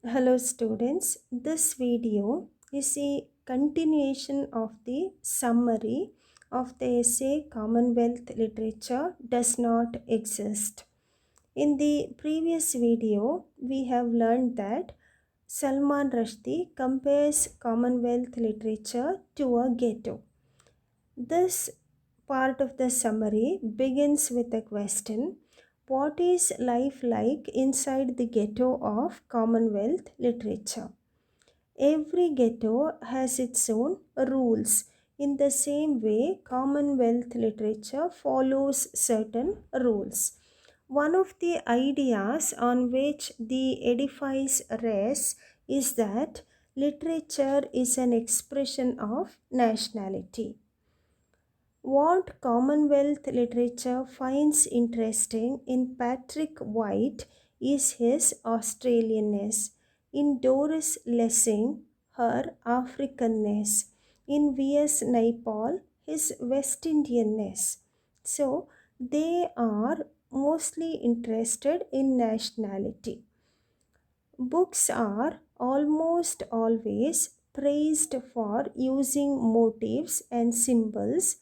Hello students, this video is a continuation of the summary of the essay Commonwealth Literature Does Not Exist. In the previous video, we have learned that Salman Rushdie compares Commonwealth literature to a ghetto. This part of the summary begins with a question: what is life like inside the ghetto of Commonwealth literature? Every ghetto has its own rules. In the same way, Commonwealth literature follows certain rules. One of the ideas on which the edifice rests is that literature is an expression of nationality. What Commonwealth literature finds interesting in Patrick White is his Australianness, in Doris Lessing, her Africanness, in V.S. Naipaul, his West Indianness. So, they are mostly interested in nationality. Books are almost always praised for using motifs and symbols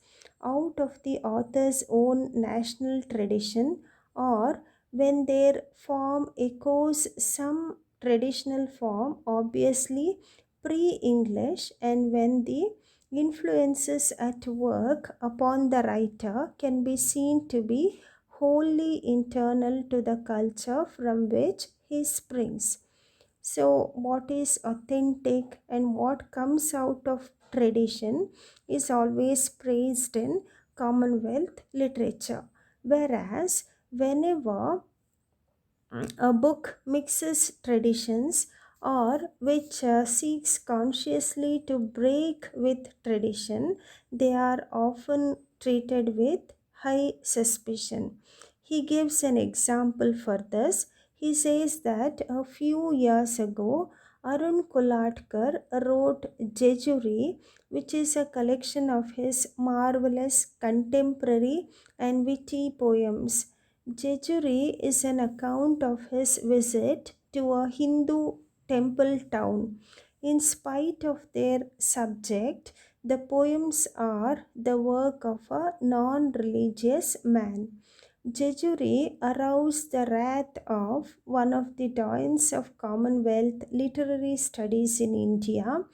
out of the author's own national tradition, or when their form echoes some traditional form, obviously pre English, and when the influences at work upon the writer can be seen to be wholly internal to the culture from which he springs. So, what is authentic and what comes out of tradition is always praised in Commonwealth literature. Whereas, whenever a book mixes traditions or which seeks consciously to break with tradition, they are often treated with high suspicion. He gives an example for this. He says that a few years ago, Arun Kolatkar wrote Jejuri, which is a collection of his marvelous contemporary and witty poems. Jejuri is an account of his visit to a Hindu temple town. In spite of their subject, the poems are the work of a non religious man. Jejuri aroused the wrath of one of the doyens of Commonwealth literary studies in India,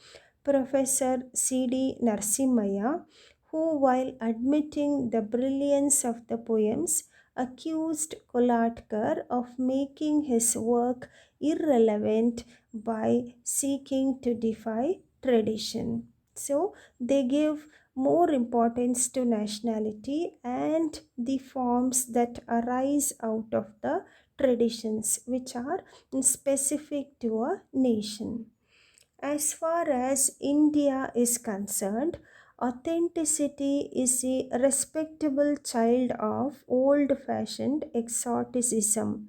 Professor C.D. Narsimaya, who, while admitting the brilliance of the poems, accused Kolatkar of making his work irrelevant by seeking to defy tradition. So they give more importance to nationality and the forms that arise out of the traditions which are specific to a nation. As far as India is concerned, authenticity is a respectable child of old fashioned exoticism.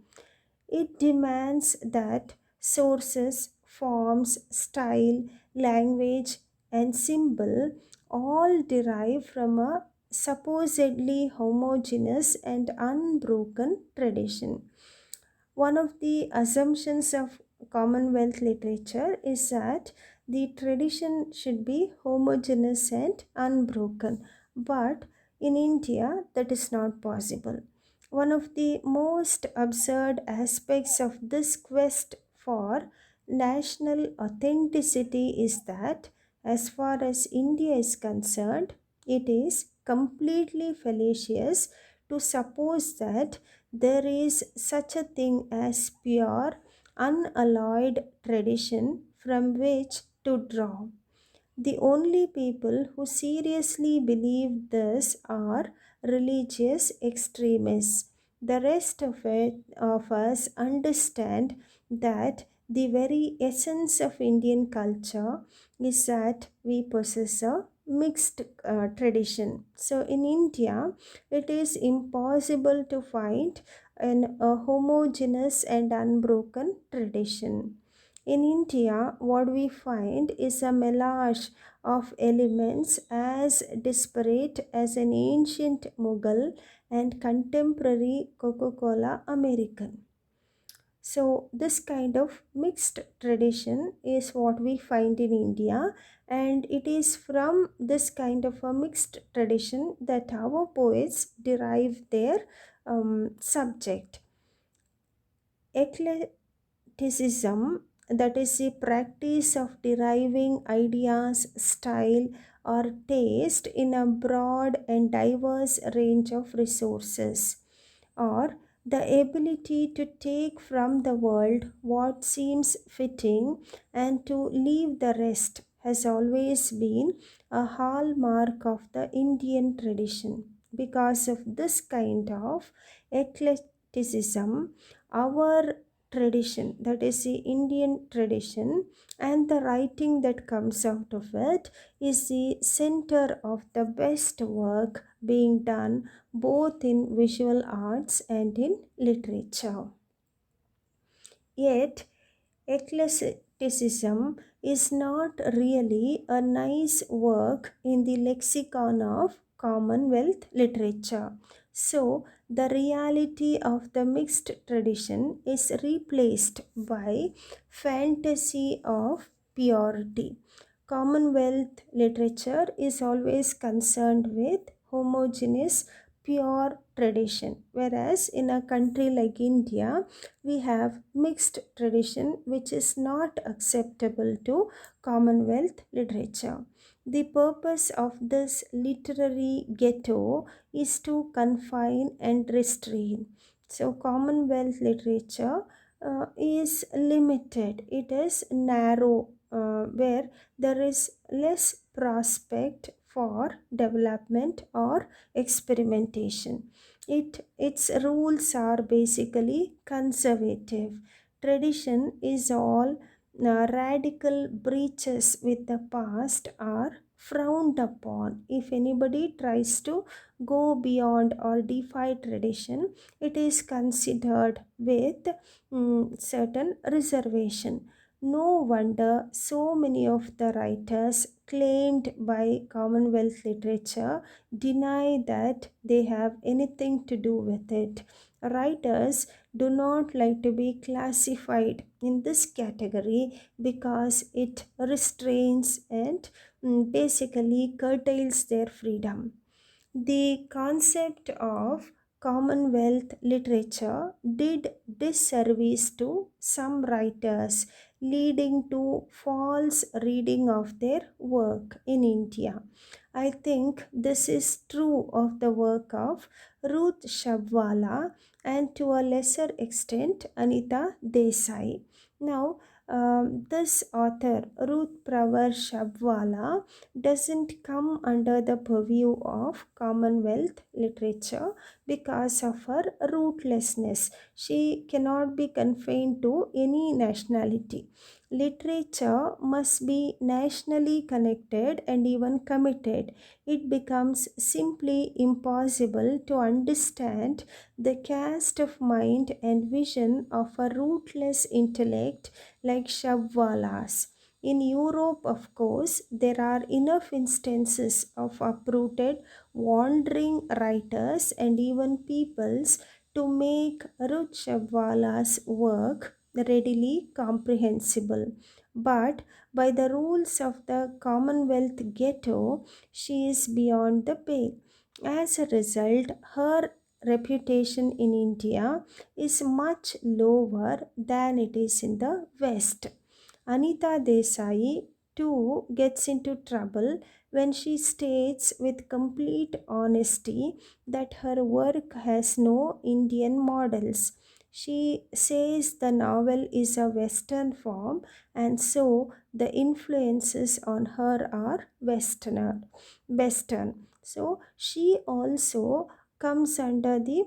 It demands that sources, forms, style, language, and symbol all derive from a supposedly homogeneous and unbroken tradition. One of the assumptions of Commonwealth literature is that the tradition should be homogeneous and unbroken, but in India that is not possible. One of the most absurd aspects of this quest for national authenticity is that, as far as India is concerned, it is completely fallacious to suppose that there is such a thing as pure, unalloyed tradition from which to draw. The only people who seriously believe this are religious extremists. The rest of us understand that the very essence of Indian culture is that we possess a mixed tradition. So in India, it is impossible to find a homogeneous and unbroken tradition. In India, what we find is a melange of elements as disparate as an ancient Mughal and contemporary Coca Cola American. So, this kind of mixed tradition is what we find in India, and it is from this kind of a mixed tradition that our poets derive their subject. Eclecticism, that is the practice of deriving ideas, style, or taste in a broad and diverse range of resources, or the ability to take from the world what seems fitting and to leave the rest, has always been a hallmark of the Indian tradition. Because of this kind of eclecticism, our tradition, that is the Indian tradition, and the writing that comes out of it is the center of the best work being done both in visual arts and in literature. Yet, eclecticism is not really a nice work in the lexicon of Commonwealth literature. So, the reality of the mixed tradition is replaced by fantasy of purity. Commonwealth literature is always concerned with homogeneous, pure tradition, whereas in a country like India, we have mixed tradition which is not acceptable to Commonwealth literature. The purpose of this literary ghetto is to confine and restrain. So, Commonwealth literature is limited, it is narrow, where there is less prospect for development or experimentation. Its rules are basically conservative. Tradition is all radical breaches with the past are frowned upon. If anybody tries to go beyond or defy tradition, it is considered with certain reservation. No wonder so many of the writers claimed by Commonwealth literature deny that they have anything to do with it. Writers do not like to be classified in this category because it restrains and basically curtails their freedom. The concept of Commonwealth literature did disservice to some writers, leading to false reading of their work in India. I think this is true of the work of Ruth Shabwala and to a lesser extent Anita Desai. Now, this author, Ruth Pravar Shabwala, doesn't come under the purview of Commonwealth literature because of her rootlessness. She cannot be confined to any nationality. Literature must be nationally connected and even committed. It becomes simply impossible to understand the cast of mind and vision of a rootless intellect like Shabwala's. In Europe, of course, there are enough instances of uprooted, wandering writers and even peoples to make Ruth Shabwala's work readily comprehensible. But by the rules of the Commonwealth ghetto, she is beyond the pale. As a result, her reputation in India is much lower than it is in the West. Anita Desai too gets into trouble when she states with complete honesty that her work has no Indian models. She says the novel is a Western form and so the influences on her are Western. So she also comes under the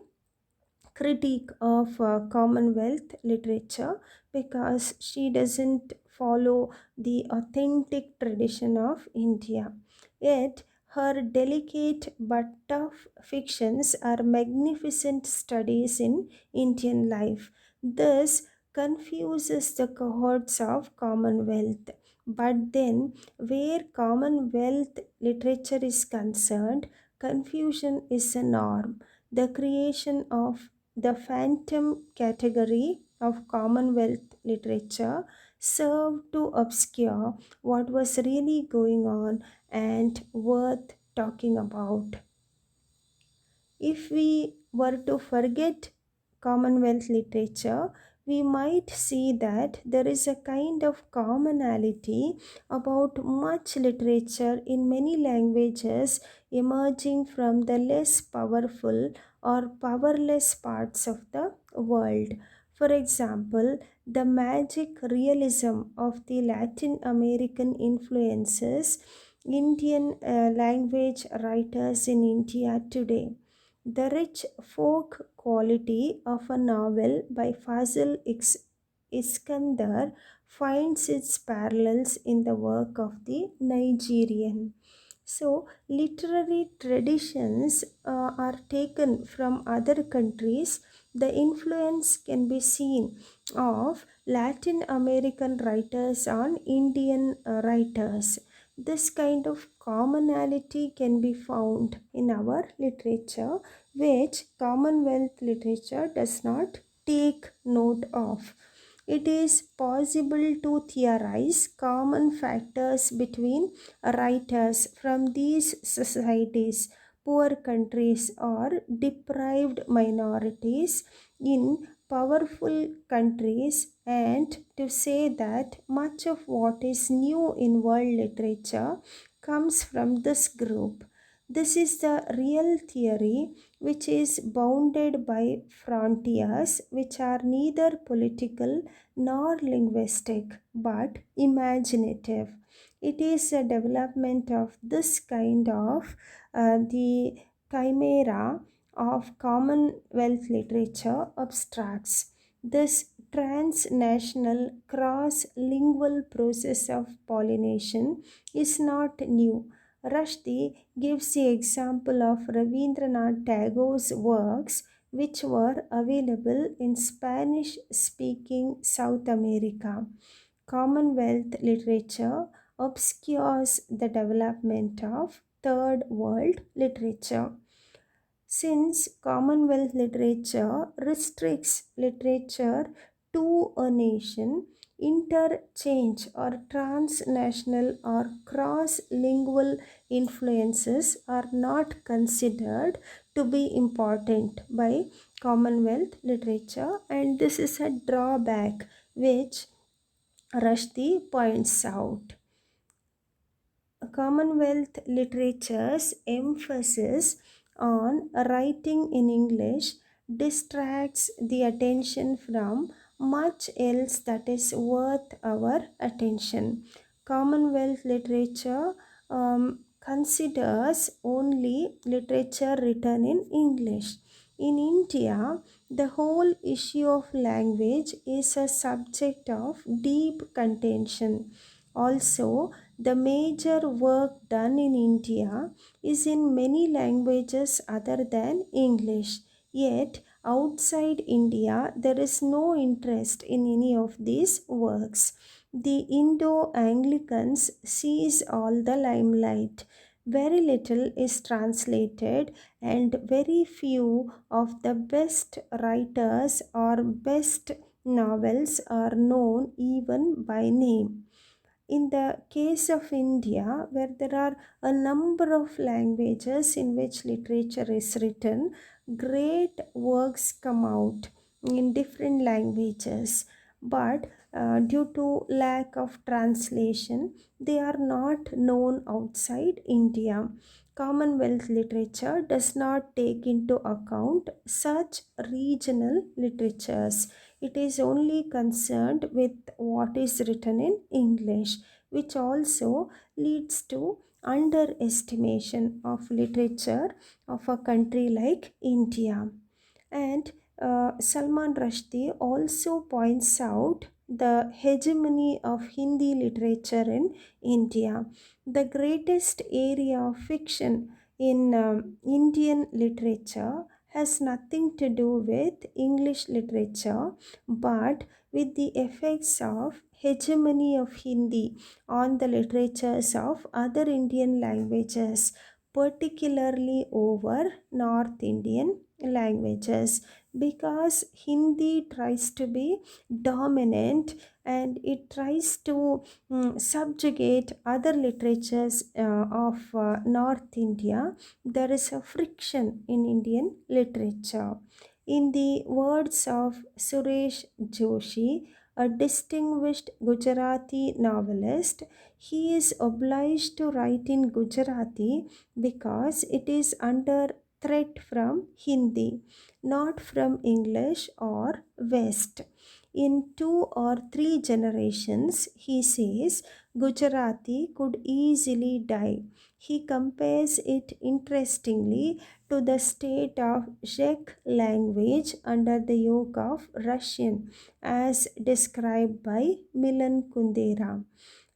critique of Commonwealth literature because she doesn't follow the authentic tradition of India. Yet, her delicate but tough fictions are magnificent studies in Indian life. This confuses the cohorts of Commonwealth. But then, where Commonwealth literature is concerned, confusion is a norm. The creation of the phantom category of Commonwealth literature served to obscure what was really going on and worth talking about. If we were to forget Commonwealth literature, we might see that there is a kind of commonality about much literature in many languages emerging from the less powerful or powerless parts of the world. For example, the magic realism of the Latin American influences Indian language writers in India today. The rich folk quality of a novel by Iskandar finds its parallels in the work of the Nigerian. So, literary traditions are taken from other countries. The influence can be seen of Latin American writers on Indian writers. This kind of commonality can be found in our literature, which Commonwealth literature does not take note of. It is possible to theorize common factors between writers from these societies, poor countries, or deprived minorities in powerful countries, and to say that much of what is new in world literature comes from this group. This is the real theory which is bounded by frontiers which are neither political nor linguistic but imaginative. It is a development of this kind of the chimera of Commonwealth literature abstracts. This transnational cross-lingual process of pollination is not new. Rushdie gives the example of Rabindranath Tagore's works which were available in Spanish speaking South America. Commonwealth literature obscures the development of Third World literature. Since Commonwealth literature restricts literature to a nation, interchange or transnational or cross lingual influences are not considered to be important by Commonwealth literature, and this is a drawback which Rushdie points out. Commonwealth literature's emphasis on writing in English distracts the attention from much else that is worth our attention. Commonwealth literature considers only literature written in English. In India, the whole issue of language is a subject of deep contention. Also, the major work done in India is in many languages other than English. Yet, outside India, there is no interest in any of these works. The Indo Anglicans seize all the limelight. Very little is translated, and very few of the best writers or best novels are known even by name. In the case of India, where there are a number of languages in which literature is written, great works come out in different languages. But due to lack of translation, they are not known outside India. Commonwealth literature does not take into account such regional literatures. It is only concerned with what is written in English, which also leads to underestimation of literature of a country like India. And Salman Rushdie also points out the hegemony of Hindi literature in India. The greatest area of fiction in Indian literature has nothing to do with English literature but with the effects of hegemony of Hindi on the literatures of other Indian languages, particularly over North Indian languages, because Hindi tries to be dominant and it tries to subjugate other literatures of North India. There is a friction in Indian literature. In the words of Suresh Joshi, a distinguished Gujarati novelist, he is obliged to write in Gujarati because it is under threat from Hindi, not from English or West. In 2 or 3 generations, he says, Gujarati could easily die. He compares it interestingly to the state of Czech language under the yoke of Russian, as described by Milan Kundera.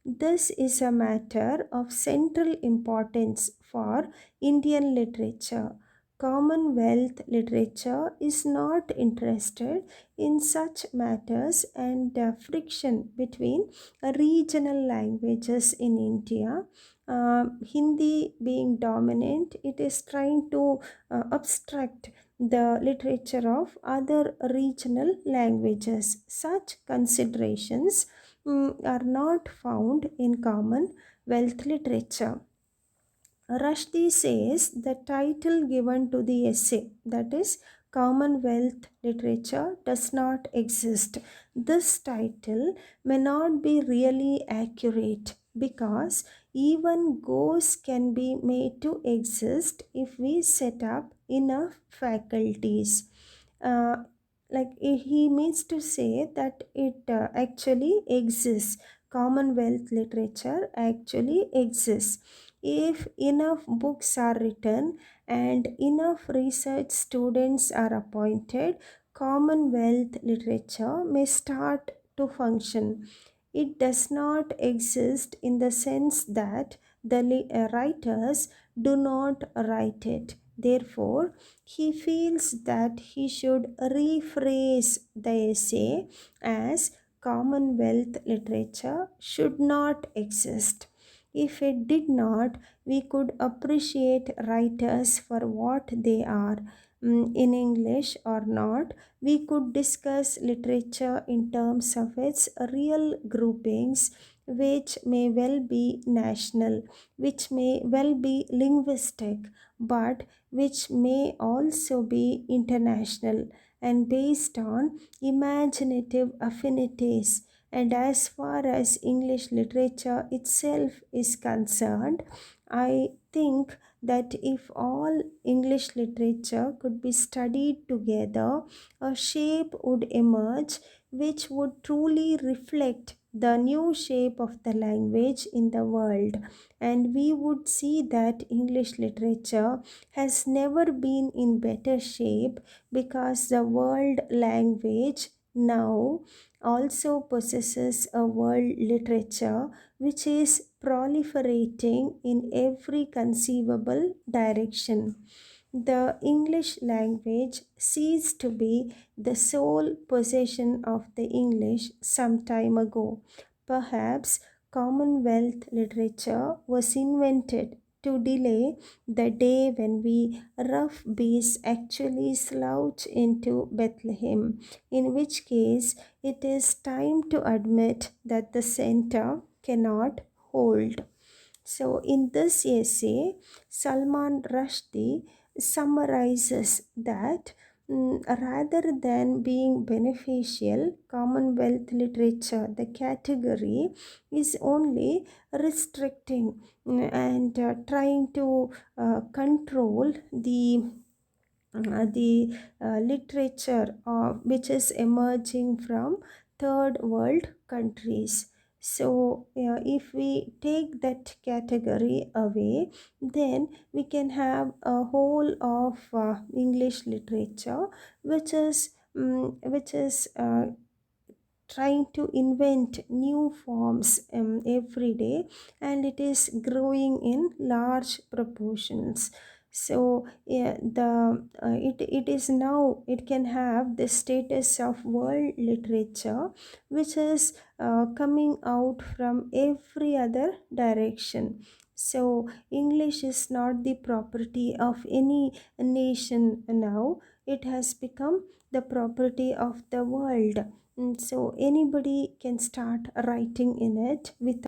This is a matter of central importance for Indian literature. Commonwealth literature is not interested in such matters, and friction between regional languages in India, Hindi being dominant, it is trying to obstruct the literature of other regional languages. Such considerations are not found in Commonwealth literature. Rushdie says the title given to the essay, that is, Commonwealth literature, does not exist. This title may not be really accurate because even ghosts can be made to exist if we set up enough faculties. Uh, he means to say that it actually exists. Commonwealth literature actually exists. If enough books are written and enough research students are appointed, Commonwealth literature may start to function. It does not exist in the sense that the writers do not write it. Therefore, he feels that he should rephrase the essay as Commonwealth literature should not exist. If it did not, we could appreciate writers for what they are, in English or not. We could discuss literature in terms of its real groupings, which may well be national, which may well be linguistic, but which may also be international and based on imaginative affinities. And as far as English literature itself is concerned, I think that if all English literature could be studied together, a shape would emerge which would truly reflect the new shape of the language in the world. And we would see that English literature has never been in better shape because the world language now also possesses a world literature which is proliferating in every conceivable direction. The English language ceased to be the sole possession of the English some time ago. Perhaps Commonwealth literature was invented to delay the day when we rough beasts actually slouch into Bethlehem, in which case it is time to admit that the center cannot hold. So, in this essay, Salman Rushdie summarizes that rather than being beneficial, Commonwealth literature, the category, is only restricting and trying to control the literature which is emerging from third world countries. So, if we take that category away, then we can have a whole of English literature which is trying to invent new forms every day, and it is growing in large proportions. So it is now, it can have the status of world literature which is coming out from every other direction. So English is not the property of any nation now. it has become the property of the world. So anybody can start writing in it without